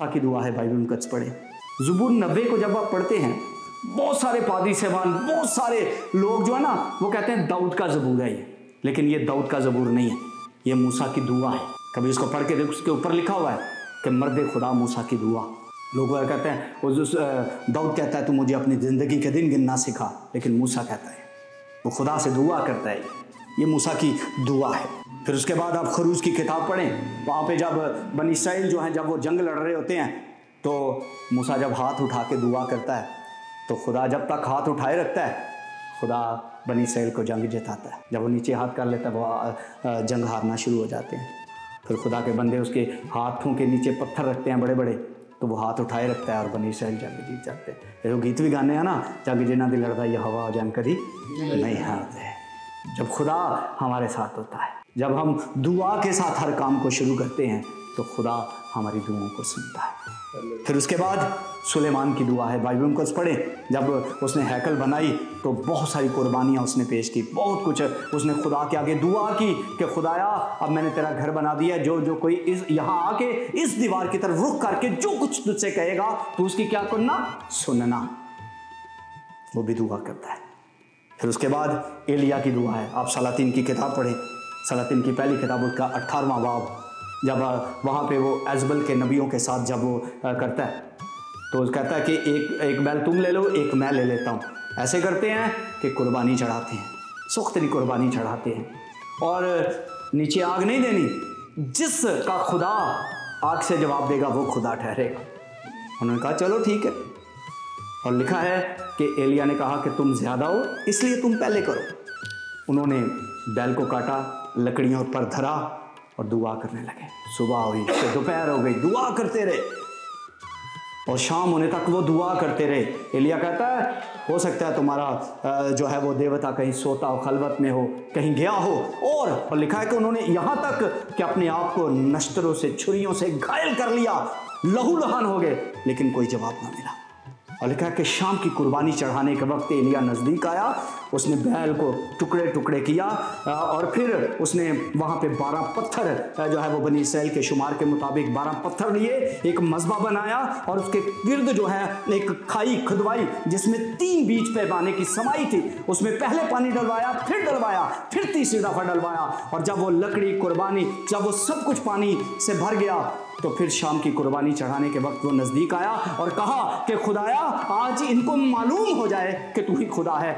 की दुआ है बाइबल मुकद्दस पढ़े। ज़बूर 90 को जब आप पढ़ते हैं, बहुत सारे पादी सेवान, बहुत सारे लोग जो है ना वो कहते हैं दाऊद का ज़बूर है ये, लेकिन ये दाऊद का ज़बूर नहीं है, ये मूसा की दुआ है। कभी उसको पढ़ के देखो, उसके ऊपर लिखा हुआ है कि मर्द खुदा मूसा की दुआ। लोग कहते हैं दाऊद कहता है तू मुझे अपनी ज़िंदगी के दिन गिनना सिखा, लेकिन मूसा कहता है वो खुदा से दुआ करता है, ये मूसा की दुआ है। फिर उसके बाद आप खरूज की किताब पढ़ें, वहाँ पे जब बनी इस्राइल जो हैं जब वो जंग लड़ रहे होते हैं तो मूसा जब हाथ उठा के दुआ करता है तो खुदा जब तक हाथ उठाए रखता है खुदा बनी इस्राइल को जंग जिताता है। जब वो नीचे हाथ कर लेता है वो जंग हारना शुरू हो जाते हैं। फिर खुदा के बंदे उसके हाथों के नीचे पत्थर रखते हैं बड़े बड़े, तो वो हाथ उठाए रखता है और बनी इस्राइल जंग जीत जाते हैं। ये गीत भी गाने हैं ना, जंग जिन्ना दी लड़दा ये हवा जंग कदी नहीं हारते। जब खुदा हमारे साथ होता है, जब हम दुआ के साथ हर काम को शुरू करते हैं तो खुदा हमारी दुआओं को सुनता है। फिर उसके बाद सुलेमान की दुआ है, बाइबल मुकद्दस पढ़े। जब उसने हैकल बनाई तो बहुत सारी कुर्बानियाँ उसने पेश की, बहुत कुछ उसने खुदा के आगे दुआ की कि खुदाया अब मैंने तेरा घर बना दिया, जो कोई इस यहाँ आके इस दीवार की तरफ रुख करके जो कुछ तुझसे कहेगा तो उसकी क्या करना, सुनना। वो भी दुआ करता है। फिर उसके बाद एलिया की दुआ है। आप सलातीन की किताब पढ़ें, सलातीन की पहली किताब उसका 18वां बाब, जब वहाँ पे वो एजबल के नबियों के साथ जब वो करता है तो कहता है कि एक बैल तुम ले लो, एक मैं ले लेता हूँ। ऐसे करते हैं कि कुर्बानी चढ़ाते हैं, सुख्तरी कुर्बानी चढ़ाते हैं और नीचे आग नहीं देनी, जिसका खुदा आग से जवाब देगा वो खुदा ठहरेगा। उन्होंने कहा चलो ठीक है, और लिखा है कि एलिया ने कहा कि तुम ज़्यादा हो इसलिए तुम पहले करो। उन्होंने बैल को काटा, लकड़ियों पर धरा और दुआ करने लगे। सुबह हुई फिर दोपहर हो गई, दुआ करते रहे और शाम होने तक वो दुआ करते रहे। एलिया कहता है हो सकता है तुम्हारा जो है वो देवता कहीं सोता हो, खलवत में हो, कहीं गया हो। और लिखा है कि उन्होंने यहाँ तक कि अपने आप को नश्तरों से, छुरियों से घायल कर लिया, लहू लहान हो गए, लेकिन कोई जवाब ना मिला। और लिखा है कि शाम की कुर्बानी चढ़ाने के वक्त एलिया नज़दीक आया, उसने बैल को टुकड़े टुकड़े किया और फिर उसने वहाँ पे 12 पत्थर जो है वो बनी इस्राइल के शुमार के मुताबिक 12 पत्थर लिए, एक मज़बा बनाया और उसके गिर्द जो है एक खाई खुदवाई जिसमें 3 बीज पैमाने की समाई थी। उसमें पहले पानी डलवाया, फिर तीसरी दफ़ा डलवाया, और जब वो लकड़ी कुर्बानी, जब वो सब कुछ पानी से भर गया तो फिर शाम की कुर्बानी चढ़ाने के वक्त वो नज़दीक आया और कहा कि खुदाया आज इनको मालूम हो जाए कि तू ही खुदा है।